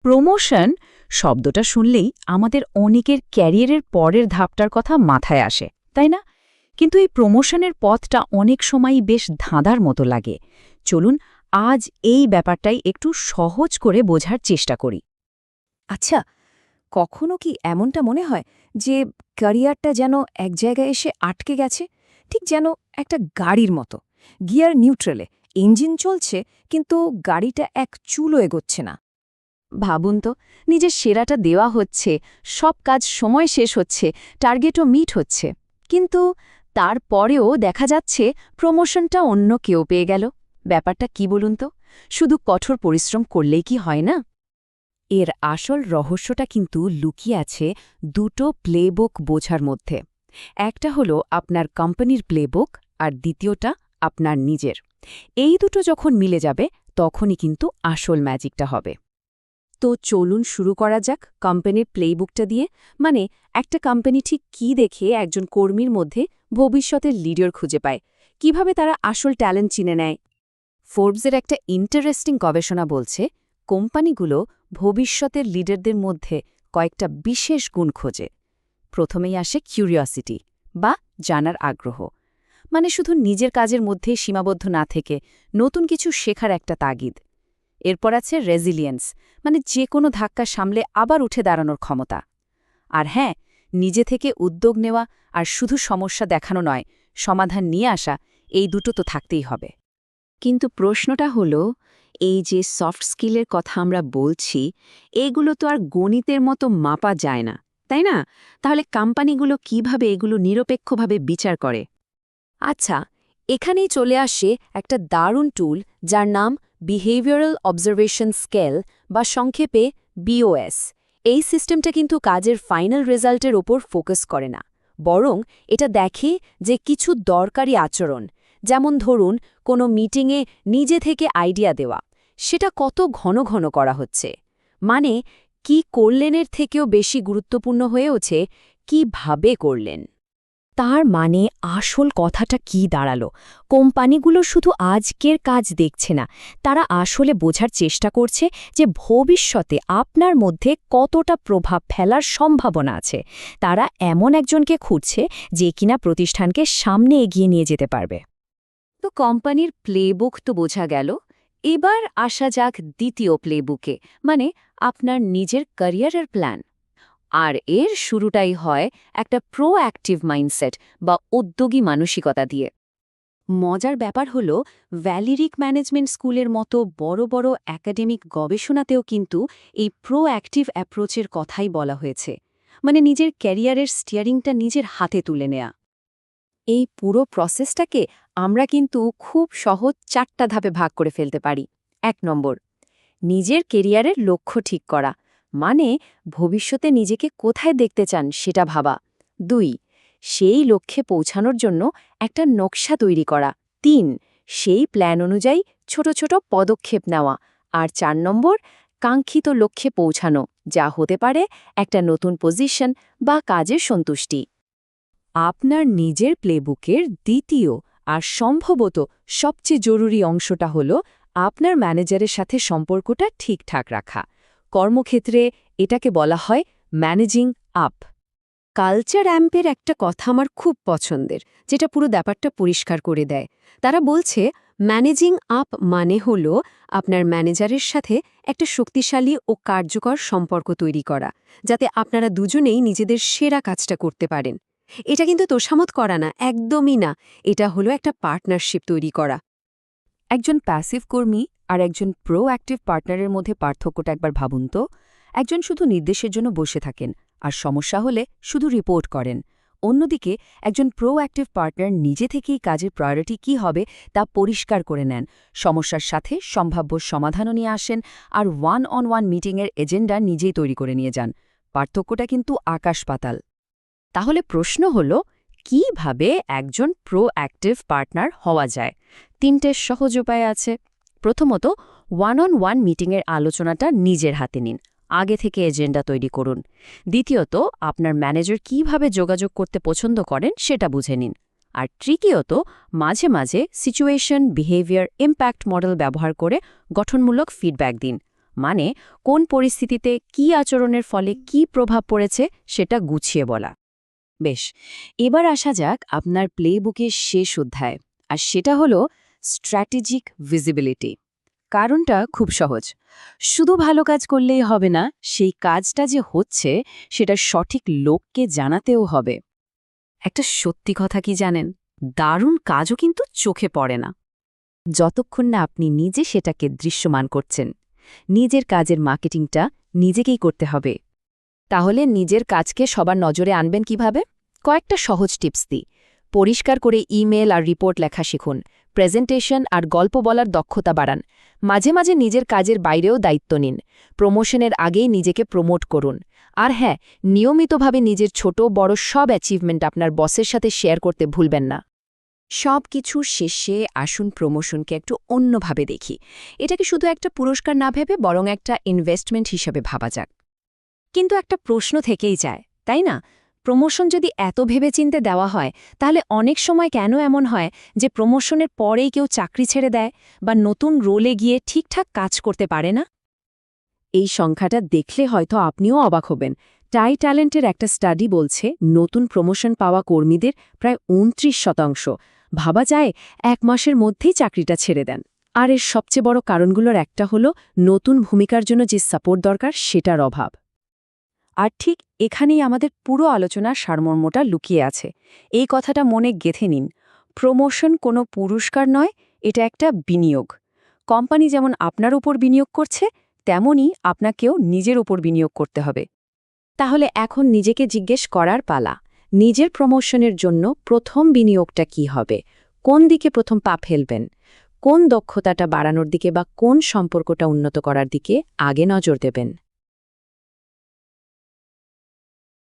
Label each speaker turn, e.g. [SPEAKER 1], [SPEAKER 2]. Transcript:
[SPEAKER 1] Promotion শব্দটা শুনলেই আমাদের অনেকের ক্যারিয়ারের পরের ধাপটার কথা মাথায় আসে, তাই না? কিন্তু এই প্রমোশনের পথটা অনেক সময়ই বেশ ধাঁধার মতো লাগে। চলুন আজ এই ব্যাপারটাই একটু সহজ করে বোঝার চেষ্টা করি।
[SPEAKER 2] আচ্ছা, কখনো কি এমনটা মনে হয় যে ক্যারিয়ারটা যেন এক জায়গায় এসে আটকে গেছে? ঠিক যেন একটা গাড়ির মতো। গিয়ার নিউট্রালে, ইঞ্জিন চলছে কিন্তু গাড়িটা এক চুলও এগোচ্ছে না।
[SPEAKER 1] ভাবুন তো, নিজের সেরাটা দেওয়া হচ্ছে, সব কাজ সময় শেষ হচ্ছে, টার্গেটও মিট হচ্ছে, কিন্তু তারপরেও দেখা যাচ্ছে প্রমোশনটা অন্য কেউ পেয়ে গেল। ব্যাপারটা কি বলুন তো? শুধু কঠোর পরিশ্রম করলেই কি হয় না?
[SPEAKER 2] এর আসল রহস্যটা কিন্তু লুকিয়ে আছে দুটো প্লেবুক বোঝার মধ্যে। একটা হলো আপনার কোম্পানির প্লেবুক আর দ্বিতীয়টা আপনার নিজের। এই দুটো যখন মিলে যাবে তখনই কিন্তু আসল ম্যাজিকটা হবে। তো চলুন শুরু করা যাক কোম্পানির প্লেবুকটা দিয়ে। মানে একটা কোম্পানি ঠিক কী দেখে একজন কর্মীর মধ্যে ভবিষ্যতের লিডার খুঁজে পায়, কিভাবে তারা আসল ট্যালেন্ট চিনে নেয়। ফোর্বসের একটা ইন্টারেস্টিং গবেষণা বলছে কোম্পানিগুলো ভবিষ্যতের লিডারদের মধ্যে কয়েকটা বিশেষ গুণ খোঁজে। প্রথমেই আসে কিউরিওসিটি বা জানার আগ্রহ, মানে শুধু নিজের কাজের মধ্যেই সীমাবদ্ধ না থেকে নতুন কিছু শেখার একটা তাগিদ। এরপর আছে রেজিলিয়েন্স, মানে যে কোনো ধাক্কা সামলে আবার উঠে দাঁড়ানোর ক্ষমতা। আর হ্যাঁ, নিজে থেকে উদ্যোগ নেওয়া আর শুধু সমস্যা দেখানো নয়, সমাধান নিয়ে আসা, এই দুটো তো থাকতেই হবে। কিন্তু প্রশ্নটা হলো, এই যে সফট স্কিলের কথা আমরা বলছি, এগুলো তো আর গণিতের মতো মাপা যায় না, তাই না? তাহলে কোম্পানিগুলো কিভাবে এগুলো নিরপেক্ষভাবে বিচার করে? আচ্ছা, এখানেই চলে আসে একটা দারুণ টুল যার নাম বিহেভিয়ারাল অবজারভেশন স্কেল বা সংক্ষেপে বিওএস। এই সিস্টেমটা কিন্তু কাজের ফাইনাল রেজাল্টের ওপর ফোকাস করে না, বরং এটা দেখে যে কিছু দরকারি আচরণ, যেমন ধরুন কোনো মিটিংয়ে নিজে থেকে আইডিয়া দেওয়া, সেটা কত ঘন ঘন করা হচ্ছে। মানে কি করলেনের থেকেও বেশি গুরুত্বপূর্ণ হয়ে ওঠে কিভাবে করলেন।
[SPEAKER 3] তার মানে আসল কথাটা কি দাঁড়ালো? কোম্পানিগুলো শুধু আজকের কাজ দেখছে না, তারা আসলে বোঝার চেষ্টা করছে যে ভবিষ্যতে আপনার মধ্যে কতটা প্রভাব ফেলার সম্ভাবনা আছে। তারা এমন একজনকে খুঁজছে যে কিনা প্রতিষ্ঠানকে সামনে এগিয়ে নিয়ে যেতে পারবে।
[SPEAKER 2] তো কোম্পানির প্লেবুক তো বোঝা গেল, এবার আসা যাক দ্বিতীয় প্লেবুকে, মানে আপনার নিজের ক্যারিয়ারের প্ল্যান। আর এর শুরুটাই হয় একটা প্রোঅ্যাক্টিভ মাইন্ডসেট বা উদ্যোগী মানসিকতা দিয়ে। মজার ব্যাপার হলো, ভ্যালিরিক ম্যানেজমেন্ট স্কুলের মতো বড় বড় একাডেমিক গবেষণাতেও কিন্তু এই প্রোঅ্যাক্টিভ অ্যাপ্রোচের কথাই বলা হয়েছে, মানে নিজের ক্যারিয়ারের স্টিয়ারিংটা নিজের হাতে তুলে নেয়া। এই পুরো প্রসেসটাকে আমরা কিন্তু খুব সহজ 4টা ধাপে ভাগ করে ফেলতে পারি। 1 নম্বর, নিজের কেরিয়ারের লক্ষ্য ঠিক করা, মানে ভবিষ্যতে নিজেকে কোথায় দেখতে চান সেটা ভাবা। 2, সেই লক্ষ্যে পৌঁছানোর জন্য একটা নকশা তৈরি করা। 3, সেই প্ল্যান অনুযায়ী ছোট ছোট পদক্ষেপ নেওয়া। আর 4 নম্বর, কাঙ্ক্ষিত লক্ষ্যে পৌঁছানো, যা হতে পারে একটা নতুন পজিশন বা কাজের সন্তুষ্টি। আপনার নিজের প্লেবুকের দ্বিতীয় আর সম্ভবত সবচেয়ে জরুরি অংশটা হল আপনার ম্যানেজারের সাথে সম্পর্কটা ঠিকঠাক রাখা। কর্মক্ষেত্রে এটাকে বলা হয় ম্যানেজিং আপ। কালচার অ্যাম্পের একটা কথা আমার খুব পছন্দের, যেটা পুরো ব্যাপারটা পরিষ্কার করে দেয়। তারা বলছে ম্যানেজিং আপ মানে হল আপনার ম্যানেজারের সাথে একটা শক্তিশালী ও কার্যকর সম্পর্ক তৈরি করা, যাতে আপনারা দুজনেই নিজেদের সেরা কাজটা করতে পারেন। এটা কিন্তু তোষামত করা না, একদমই না। এটা হলো একটা পার্টনারশিপ তৈরি করা।
[SPEAKER 1] একজন প্যাসিভ কর্মী আর একজন প্রোঅ্যাক্টিভ পার্টনারের মধ্যে পার্থক্যটা একবার ভাবুন তো। একজন শুধু নির্দেশের জন্য বসে থাকেন আর সমস্যা হলে শুধু রিপোর্ট করেন। অন্যদিকে একজন প্রোঅ্যাক্টিভ পার্টনার নিজে থেকেই কাজের প্রায়োরিটি কী হবে তা পরিষ্কার করে নেন, সমস্যার সাথে সম্ভাব্য সমাধানও নিয়ে আসেন, আর ওয়ান মিটিংয়ের এজেন্ডা নিজেই তৈরি করে নিয়ে যান। পার্থক্যটা কিন্তু আকাশ-পাতাল। তাহলে প্রশ্ন হল, কিভাবে একজন প্রোঅ্যাক্টিভ পার্টনার হওয়া যায়? 3টে সহজ উপায় আছে। প্রথমত, ওয়ান মিটিংয়ের আলোচনাটা নিজের হাতে নিন, আগে থেকে এজেন্ডা তৈরি করুন। দ্বিতীয়ত, আপনার ম্যানেজার কিভাবে যোগাযোগ করতে পছন্দ করেন সেটা বুঝে নিন। আর তৃতীয়ত, মাঝে মাঝে সিচুয়েশন, বিহেভিয়ার, ইম্প্যাক্ট মডেল ব্যবহার করে গঠনমূলক ফিডব্যাক দিন।
[SPEAKER 2] মানে কোন পরিস্থিতিতে কী আচরণের ফলে কী প্রভাব পড়েছে সেটা গুছিয়ে বলা। বেশ, এবার আসা যাক আপনার প্লেবুকের শেষ অধ্যায়, আর সেটা হলো স্ট্র্যাটেজিক ভিজিবিলিটি। কারণটা খুব সহজ, শুধু ভালো কাজ করলেই হবে না, সেই কাজটা যে হচ্ছে সেটা সঠিক লোককে জানাতেও হবে। একটা সত্যি কথা কি জানেন, দারুণ কাজও কিন্তু চোখে পড়ে না যতক্ষণ না আপনি নিজে সেটাকে দৃশ্যমান করছেন। নিজের কাজের মার্কেটিংটা নিজেকেই করতে হবে। তাহলে নিজের কাজকে সবার নজরে আনবেন কিভাবে? কয়েকটা সহজ টিপস দিই। পরিষ্কার করে ইমেল আর রিপোর্ট লেখা শিখুন, প্রেজেন্টেশন আর গল্প বলার দক্ষতা বাড়ান, মাঝে মাঝে নিজের কাজের বাইরেও দায়িত্ব নিন, প্রমোশনের আগেই নিজেকে প্রমোট করুন। আর হ্যাঁ, নিয়মিতভাবে নিজের ছোট বড় সব অ্যাচিভমেন্ট আপনার বসের সাথে শেয়ার করতে ভুলবেন না। সব কিছুর শেষে আসুন প্রমোশনকে একটু অন্যভাবে দেখি। এটাকে শুধু একটা পুরস্কার না ভেবে বরং একটা ইনভেস্টমেন্ট হিসেবে ভাবা যাক।
[SPEAKER 3] কিন্তু একটা প্রশ্ন থেকেই যায়, তাই না? প্রমোশন যদি এত ভেবেচিন্তে দেওয়া হয়, তাহলে অনেক সময় কেন এমন হয় যে প্রমোশনের পরেই কেউ চাকরি ছেড়ে দেয় বা নতুন রোলে গিয়ে ঠিকঠাক কাজ করতে পারে না?
[SPEAKER 2] এই সংখ্যাটা দেখলে হয়তো আপনিও অবাক হবেন। টাই ট্যালেন্টের একটা স্টাডি বলছে নতুন প্রমোশন পাওয়া কর্মীদের প্রায় 29% ভাবা যায় 1 মাসের মধ্যেই চাকরিটা ছেড়ে দেন। আর এর সবচেয়ে বড় কারণগুলোর একটা হলো নতুন ভূমিকার জন্য যে সাপোর্ট দরকার সেটার অভাব। আর ঠিক এখানেই আমাদের পুরো আলোচনার সারমর্মটা লুকিয়ে আছে। এই কথাটা মনে গেঁথে নিন, প্রমোশন কোনো পুরস্কার নয়, এটা একটা বিনিয়োগ। কোম্পানি যেমন আপনার উপর বিনিয়োগ করছে, তেমনই আপনাকেও নিজের উপর বিনিয়োগ করতে হবে। তাহলে এখন নিজেকে জিজ্ঞেস করার পালা, নিজের প্রমোশনের জন্য প্রথম বিনিয়োগটা কি হবে? কোন দিকে প্রথম পা ফেলবেন? কোন দক্ষতাটা বাড়ানোর দিকে বা কোন সম্পর্কটা উন্নত করার দিকে আগে নজর দেবেন?